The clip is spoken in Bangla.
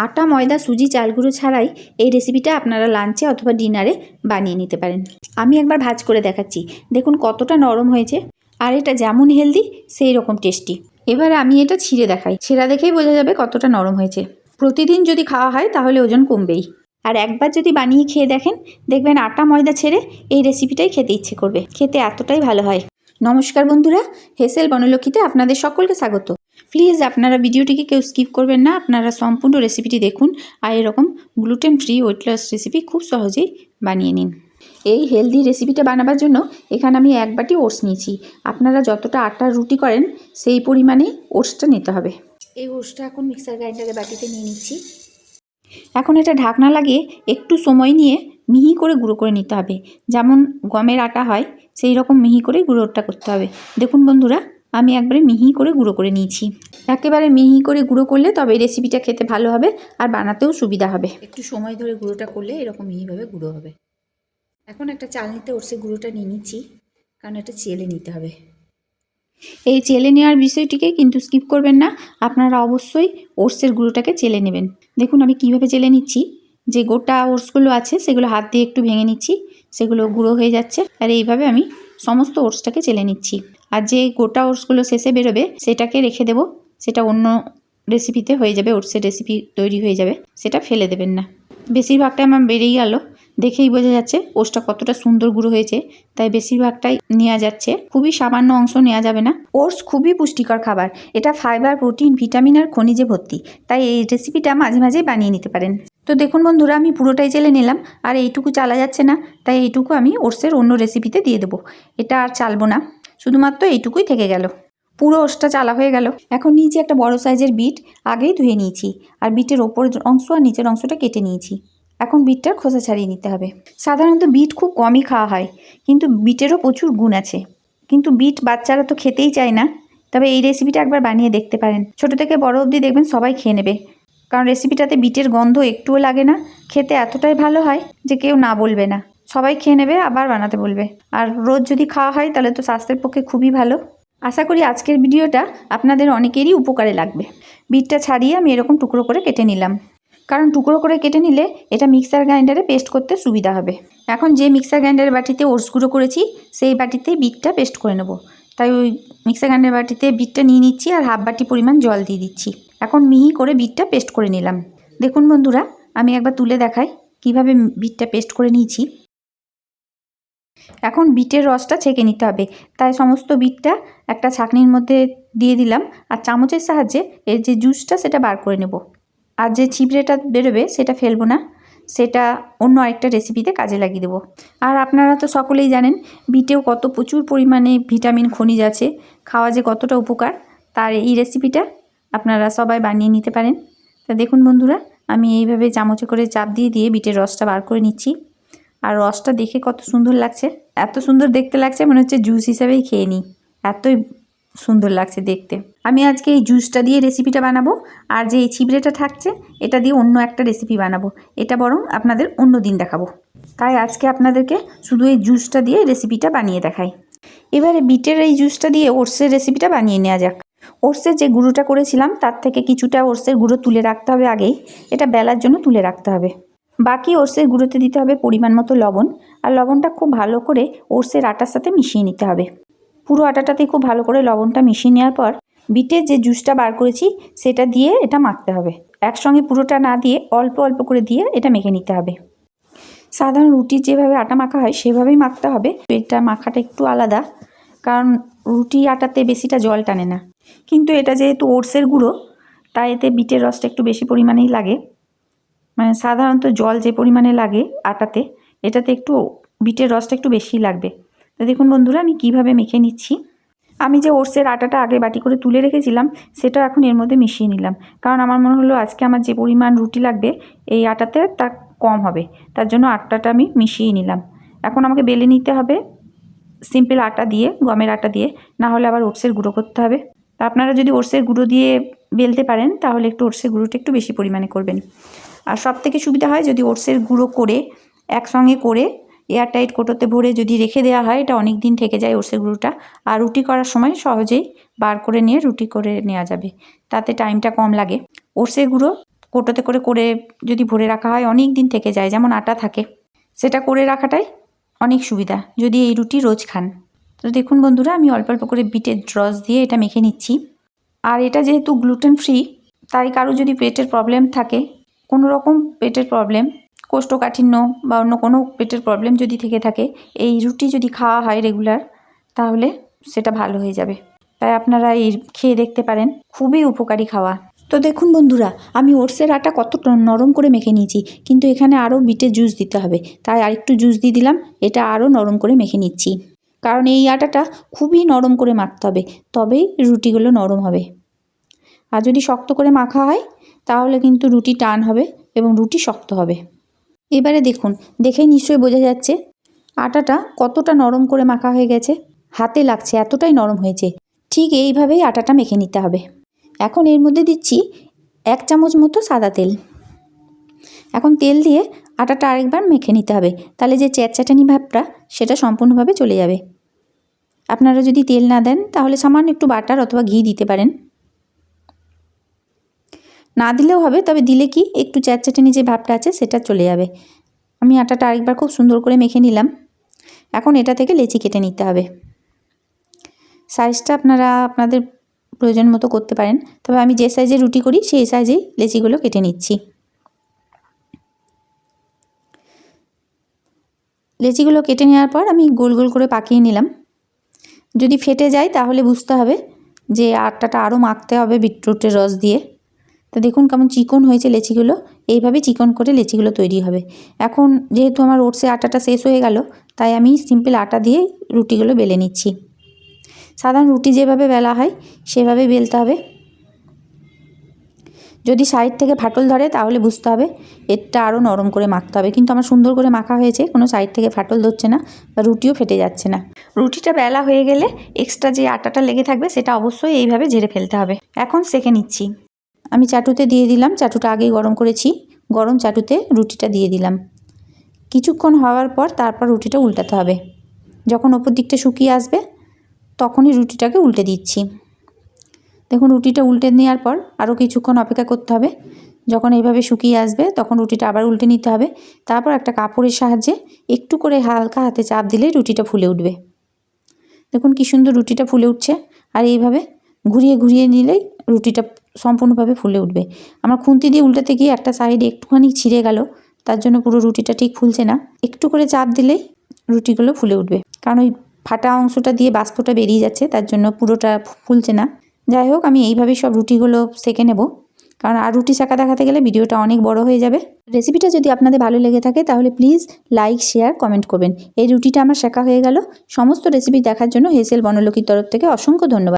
আটা ময়দা সুজি চাল গুঁড়ো ছাড়াই এই রেসিপিটা আপনারা লাঞ্চে অথবা ডিনারে বানিয়ে নিতে পারেন। আমি একবার ভাজ করে দেখাচ্ছি, দেখুন কতটা নরম হয়েছে। আর এটা যেমন হেলদি সেই রকম টেস্টি। এবার আমি এটা ছিঁড়ে দেখাই, ছেঁড়া দেখেই বোঝা যাবে কতটা নরম হয়েছে। প্রতিদিন যদি খাওয়া হয় তাহলে ওজন কমবেই। আর একবার যদি বানিয়ে খেয়ে দেখেন, দেখবেন আটা ময়দা ছেড়ে এই রেসিপিটাই খেতে ইচ্ছে করবে। খেতে এতটাই ভালো হয়। নমস্কার বন্ধুরা, হেসেল বনলক্ষ্মীতে আপনাদের সকলকে স্বাগত। প্লিজ আপনারা ভিডিওটিকে কেউ স্কিপ করবেন না, আপনারা সম্পূর্ণ রেসিপিটি দেখুন। আর এরকম gluten free weight loss recipe খুব সহজেই বানিয়ে নিন। এই হেলদি রেসিপিটা বানাবার জন্য এখানে আমি 1 বাটি ওটস নিয়েছি। আপনারা যতটা আটার রুটি করেন সেই পরিমাণে ওটসটা নিতে হবে। এই ওটসটা এখন মিক্সার গ্রাইন্ডারের বাটিতে নিয়ে নিচ্ছি। এখন এটা ঢাকনা লাগিয়ে একটু সময় নিয়ে মিহি করে গুঁড়ো করে নিতে হবে। যেমন গমের আটা হয় সেই রকম মিহি করে গুঁড়োটা করতে হবে। দেখুন বন্ধুরা, আমি একবারে মিহি করে গুঁড়ো করে নিয়েছি। একেবারে মিহি করে গুঁড়ো করলে তবে রেসিপিটা খেতে ভালো হবে আর বানাতেও সুবিধা হবে। একটু সময় ধরে গুঁড়োটা করলে এরকম মিহিভাবে গুঁড়ো হবে। এখন একটা চালনিতে ওটসের গুঁড়োটা নিয়ে নিচ্ছি, কারণ এটা চেলে নিতে হবে। এই চেলে নেওয়ার বিষয়টিকে কিন্তু স্কিপ করবেন না, আপনারা অবশ্যই ওটসের গুঁড়োটাকে চেলে নেবেন। দেখুন আমি কিভাবে চেলে নিচ্ছি। যে গোটা ওটসগুলো আছে সেগুলো হাত দিয়ে একটু ভেঙে নিচ্ছি, সেগুলো গুঁড়ো হয়ে যাচ্ছে। আর এইভাবে আমি সমস্ত ওটসটাকে চেলে নিচ্ছি। আর যে গোটা ওটসগুলো শেষে বেরোবে সেটাকে রেখে দেবো, সেটা অন্য রেসিপিতে হয়ে যাবে, ওটসের রেসিপি তৈরি হয়ে যাবে, সেটা ফেলে দেবেন না। বেশিরভাগটা আমার বেরিয়ে গেল, দেখেই বোঝা যাচ্ছে ওটসটা কতটা সুন্দর গুঁড়ো হয়েছে, তাই বেশিরভাগটাই নেওয়া যাচ্ছে, খুবই সামান্য অংশ নেওয়া যাবে না। ওটস খুবই পুষ্টিকর খাবার, এটা ফাইবার, প্রোটিন, ভিটামিন আর খনিজে ভর্তি, তাই এই রেসিপিটা মাঝে মাঝেই বানিয়ে নিতে পারেন। তো দেখুন বন্ধুরা, আমি পুরোটাই চেলে নিলাম, আর এইটুকু চালা যাচ্ছে না, তাই এইটুকু আমি ওটসের অন্য রেসিপিতে দিয়ে দেবো। এটা আর চালবো না, শুধুমাত্র এইটুকুই থেকে গেল। পুরো ওটসটা চালা হয়ে গেল। এখন নিচে একটা বড় সাইজের বিট আগেই ধুয়ে নিয়েছি, আর বিটের ওপরের অংশ আর নিচের অংশটা কেটে নিয়েছি। এখন বিটটার খোসা ছাড়িয়ে নিতে হবে। সাধারণত বিট খুব কমই খাওয়া হয়, কিন্তু বিটেরও প্রচুর গুণ আছে। কিন্তু বিট বাচ্চারা তো খেতেই চায় না, তবে এই রেসিপিটা একবার বানিয়ে দেখতে পারেন। ছোট থেকে বড় অবধি দেখবেন সবাই খেয়ে নেবে, কারণ রেসিপিটাতে বিটের গন্ধ একটুও লাগে না। খেতে এতটাই ভালো হয় যে কেউ না বলবে না, সবাই খেয়ে নেবে, আবার বানাতে বলবে। আর রোজ যদি খাওয়া হয় তাহলে তো স্বাস্থ্যের পক্ষে খুবই ভালো। আশা করি আজকের ভিডিওটা আপনাদের অনেকেরই উপকারে লাগবে। বিটটা ছাড়িয়ে আমি এরকম টুকরো করে কেটে নিলাম, কারণ টুকরো করে কেটে নিলে এটা মিক্সার গ্রাইন্ডারে পেস্ট করতে সুবিধা হবে। এখন যে মিক্সার গ্রাইন্ডারের বাটিতে ওটস গুঁড়ো করেছি সেই বাটিতে বিটটা পেস্ট করে নেব, তাই ওই মিক্সার গ্রাইন্ডারের বাটিতে বিটটা নিয়ে নিচ্ছি আর হাফ বাটি পরিমাণ জল দিয়ে দিচ্ছি। এখন মিহি করে বিটটা পেস্ট করে নিলাম। দেখুন বন্ধুরা, আমি একবার তুলে দেখাই কিভাবে বিটটা পেস্ট করে নিয়েছি। এখন বিটের রসটা ছেঁকে নিতে হবে, তাই সমস্ত বিটটা একটা ছাঁকনির মধ্যে দিয়ে দিলাম, আর চামচের সাহায্যে এর যে জুসটা সেটা বার করে নেব। আর যে ছিবড়েটা বেরোবে সেটা ফেলবো না, সেটা অন্য আরেকটা রেসিপিতে কাজে লাগিয়ে দেবো। আর আপনারা তো সকলেই জানেন বিটেও কত প্রচুর পরিমাণে ভিটামিন, খনিজ আছে, খাওয়া যে কতটা উপকার, তার এই রেসিপিটা আপনারা সবাই বানিয়ে নিতে পারেন। তা দেখুন বন্ধুরা, আমি এইভাবে চামচে করে চাপ দিয়ে দিয়ে বিটের রসটা বার করে নিচ্ছি। আর রসটা দেখে কত সুন্দর লাগছে, এত সুন্দর দেখতে লাগছে মনে হচ্ছে জুস হিসাবেই খেয়ে নিই, এতই সুন্দর লাগছে দেখতে। আমি আজকে এই জুসটা দিয়ে রেসিপিটা বানাবো, আর যে এই ছিবড়েটা থাকছে এটা দিয়ে অন্য একটা রেসিপি বানাবো, এটা বরং আপনাদের অন্য দিন দেখাবো। তাই আজকে আপনাদেরকে শুধু এই জুসটা দিয়ে রেসিপিটা বানিয়ে দেখাই। এবারে বিটের এই জুসটা দিয়ে ওটসের রেসিপিটা বানিয়ে নেওয়া যাক। ওটসের যে গুঁড়োটা করেছিলাম তার থেকে কিছুটা ওটসের গুঁড়ো তুলে রাখতে হবে আগেই, এটা বেলার জন্য তুলে রাখতে হবে। বাকি ওটসের গুঁড়োতে দিতে হবে পরিমাণ মতো লবণ, আর লবণটা খুব ভালো করে ওটসের আটার সাথে মিশিয়ে নিতে হবে। পুরো আটাটাতে খুব ভালো করে লবণটা মিশিয়ে নেওয়ার পর বিটের যে জুসটা বার করেছি সেটা দিয়ে এটা মাখতে হবে। একসঙ্গে পুরোটা না দিয়ে অল্প অল্প করে দিয়ে এটা মেখে নিতে হবে। সাধারণ রুটির যেভাবে আটা মাখা হয় সেভাবেই মাখতে হবে। এটা মাখাটা একটু আলাদা, কারণ রুটি আটাতে বেশিটা জল টানে না, কিন্তু এটা যেহেতু ওটসের গুঁড়ো তাই এতে বিটের রসটা একটু বেশি পরিমাণেই লাগে। মানে সাধারণত জল যে পরিমাণে লাগে আটাতে, এটাতে একটু বিটের রসটা একটু বেশি লাগবে। তো দেখুন বন্ধুরা, আমি কিভাবে মেখে নিচ্ছি। আমি যে ওটসের আটাটা আগে বাটি করে তুলে রেখেছিলাম সেটা এখন এর মধ্যে মিশিয়ে নিলাম, কারণ আমার মনে হলো আজকে আমার যে পরিমাণ রুটি লাগবে এই আটাতে তা কম হবে, তার জন্য আটাটা আমি মিশিয়ে নিলাম। এখন আমাকে বেলে নিতে হবে সিম্পল আটা দিয়ে, গমের আটা দিয়ে, না হলে আবার ওটসের গুঁড়ো করতে হবে। তা আপনারা যদি ওটসের গুঁড়ো দিয়ে বেলতে পারেন তাহলে একটু ওটসের গুঁড়োটা একটু বেশি পরিমাণে করবেন। আর সব থেকে সুবিধা হয় যদি ওটসের গুঁড়ো করে একসঙ্গে করে এয়ারটাইট কৌটোতে ভরে যদি রেখে দেওয়া হয়, এটা অনেক দিন থেকে যায় ওটসের গুঁড়োটা, আর রুটি করার সময় সহজেই বার করে নিয়ে রুটি করে নেওয়া যাবে, তাতে টাইমটা কম লাগে। ওটসের গুঁড়ো কৌটোতে করে করে যদি ভরে রাখা হয় অনেক দিন থেকে যায়, যেমন আটা থাকে, সেটা করে রাখাটাই অনেক সুবিধা যদি এই রুটি রোজ খান। তো দেখুন বন্ধুরা, আমি অল্প অল্প করে বিটের রস দিয়ে এটা মেখে নিচ্ছি। আর এটা যেহেতু গ্লুটেন ফ্রি, তাই কারো যদি পেটের প্রবলেম থাকে, কোনো রকম পেটের প্রবলেম, কোষ্ঠকাঠিন্য বা অন্য কোনো পেটের প্রবলেম যদি থেকে থাকে, এই রুটি যদি খাওয়া হয় রেগুলার, তাহলে সেটা ভালো হয়ে যাবে। তাই আপনারা এই খেয়ে দেখতে পারেন, খুবই উপকারী খাওয়া। তো দেখুন বন্ধুরা, আমি ওটসের আটা কত নরম করে মেখে নিয়েছি, কিন্তু এখানে আরও বিটের জুস দিতে হবে, তাই আরেকটু জুস দিয়ে দিলাম। এটা আরও নরম করে মেখে নিচ্ছি, কারণ এই আটাটা খুবই নরম করে মাখতে হবে, তবেই রুটিগুলো নরম হবে। আর যদি শক্ত করে মাখা হয় তাহলে কিন্তু রুটি টান হবে এবং রুটি শক্ত হবে। এবারে দেখুন, দেখেই নিশ্চয়ই বোঝা যাচ্ছে আটাটা কতটা নরম করে মাখা হয়ে গেছে, হাতে লাগছে এতটাই নরম হয়েছে। ঠিক এইভাবেই আটাটা মেখে নিতে হবে। এখন এর মধ্যে দিচ্ছি 1 চামচ মতো সাদা তেল। এখন তেল দিয়ে আটাটা আরেকবার মেখে নিতে হবে, তাহলে যে চ্যাটচ্যাটানি ভাবটা সেটা সম্পূর্ণভাবে চলে যাবে। আপনারা যদি তেল না দেন তাহলে সামান্য একটু বাটার অথবা ঘি দিতে পারেন, না দিলেও হবে, তবে দিলে কি একটু চ্যাটচ্যাটানি যে ভাবটা আছে সেটা চলে যাবে। আমি আটাটা আরেকবার খুব সুন্দর করে মেখে নিলাম। এখন এটা থেকে লেচি কেটে নিতে হবে। সাইজটা আপনারা আপনাদের প্রয়োজন মতো করতে পারেন, তবে আমি যে সাইজে রুটি করি সেই সাইজেই লেচিগুলো কেটে নিচ্ছি। লেচিগুলো কেটে নেওয়ার পর আমি গোল গোল করে পাকিয়ে নিলাম। যদি ফেটে যায় তাহলে বুঝতে হবে যে আটাটা আরও মাখতে হবে বিটরুটের রস দিয়ে। তো দেখুন কেমন চিকন হয়েছে লেচিগুলো, এইভাবে চিকন করে লেচিগুলো তৈরি হবে। এখন যেহেতু আমার ওটসে আটাটা শেষ হয়ে গেল, তাই আমি সিম্পল আটা দিয়ে রুটিগুলো বেলে নিচ্ছি। সাধারণ রুটি যেভাবে বেলা হয় সেভাবে বেলতে হবে। যদি সাইড থেকে ফাটল ধরে তাহলে বুঝতে হবে এটা আরও নরম করে মাখতে হবে, কিন্তু আমার সুন্দর করে মাখা হয়েছে, কোনো সাইড থেকে ফাটল ধরছে না বা রুটিও ফেটে যাচ্ছে না। রুটিটা বেলা হয়ে গেলে এক্সট্রা যে আটাটা লেগে থাকবে সেটা অবশ্যই এইভাবে ঝেড়ে ফেলতে হবে। এখন সেঁকে নিচ্ছি। আমি চাটুতে দিয়ে দিলাম, চাটুটা আগেই গরম করেছি, গরম চাটুতে রুটিটা দিয়ে দিলাম। কিছুক্ষণ হওয়ার পর তারপর রুটিটা উল্টাতে হবে। যখন ওপর দিকটা শুকিয়ে আসবে তখনই রুটিটাকে উল্টে দিচ্ছি। দেখুন রুটিটা উল্টে নেওয়ার পর আরও কিছুক্ষণ অপেক্ষা করতে হবে। যখন এইভাবে শুকিয়ে আসবে তখন রুটিটা আবার উল্টে নিতে হবে। তারপর একটা কাপড়ের সাহায্যে একটু করে হালকা হাতে চাপ দিলেই রুটিটা ফুলে উঠবে। দেখুন কী সুন্দর রুটিটা ফুলে উঠছে, আর এইভাবে ঘুরিয়ে ঘুরিয়ে নিলেই রুটিটা সম্পূর্ণভাবে ফুলে উঠবে। আমার খুন্তি দিয়ে উল্টাতে গিয়ে একটা সাইড একটুখানি ছিঁড়ে গেল, তার জন্য পুরো রুটিটা ঠিক ফুলছে না। একটু করে চাপ দিলেই রুটিগুলো ফুলে উঠবে, কারণ ওই ফাটা অংশটা দিয়ে বাষ্পটা বেরিয়ে যাচ্ছে, তার জন্য পুরোটা ফুলছে না। যাই হোক, আমি এইভাবেই সব রুটিগুলো সেঁকে নেব, কারণ আর রুটি সেঁকা দেখাতে গেলে ভিডিওটা অনেক বড় হয়ে যাবে। রেসিপিটা যদি আপনাদের ভালো লেগে থাকে তাহলে প্লিজ লাইক, শেয়ার, কমেন্ট করবেন। এই রুটিটা আমার সেঁকা হয়ে গেল। সমস্ত রেসিপি দেখার জন্য হেসেল বনলকীর তরফ থেকে অসংখ্য ধন্যবাদ।